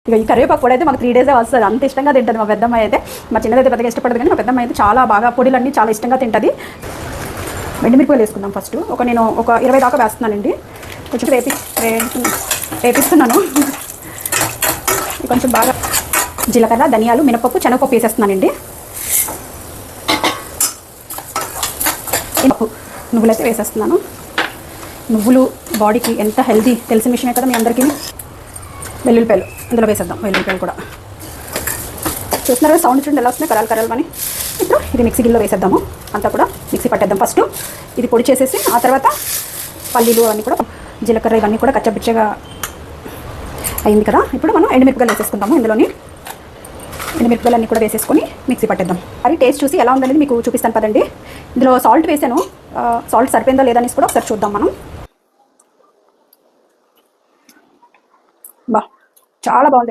ఇక ఈ కరివేపాకు పొడి అయితే మాకు 3 డేసే వస్తుంది. అంత ఇష్టంగా తింటుంది మా పెద్దమ్మాయి అయితే. మా చిన్నదైతే పెద్దగా ఇష్టపడదు, కానీ మా పెద్దమ్మాయి అయితే చాలా బాగా పొడిలన్నీ చాలా ఇష్టంగా తింటుంది. ఎండుమిరపకాయలు వేసుకుందాం ఫస్ట్. నేను ఒక 20 దాకా వేస్తున్నానండి. కొంచెం వేపిస్తున్నాను. కొంచెం బాగా జీలకర్ర, ధనియాలు, మినపప్పు, శనగపప్పు వేసేస్తున్నానండి. నువ్వులు అయితే వేసేస్తున్నాను. నువ్వులు బాడీకి ఎంత హెల్తీ తెలిసిన విషయమే కదా మీ అందరికీ. వెల్లుల్లిపాయలు ఇందులో వేసేద్దాం. వెల్లుల్లిపాయలు కూడా చూస్తున్నారు కదా, సౌండ్ చూడండి ఎలా వస్తున్నాయి, కరాలు కరాలు అని. ఇప్పుడు ఇది మిక్సీ గిన్నెలో వేసేద్దాము. అంతా కూడా మిక్సీ పట్టేద్దాం. ఫస్ట్ ఇది పొడి చేసేసి ఆ తర్వాత పల్లీలు అవన్నీ కూడా, జీలకర్ర ఇవన్నీ కూడా కచ్చపిచ్చగా అయింది కదా. ఇప్పుడు మనం ఎండుమిరపకాయలు వేసేసుకుందాము. ఇందులోని ఎండుమిరపకాయలు అన్నీ కూడా వేసేసుకొని మిక్సీ పట్టేద్దాం. అది టేస్ట్ చూసి ఎలా ఉందనేది మీకు చూపిస్తాను పదండి. ఇందులో సాల్ట్ వేసాను, సాల్ట్ సరిపోయిందా లేదనేసి కూడా ఒకసారి చూద్దాం మనం. చాలా బాగుంది.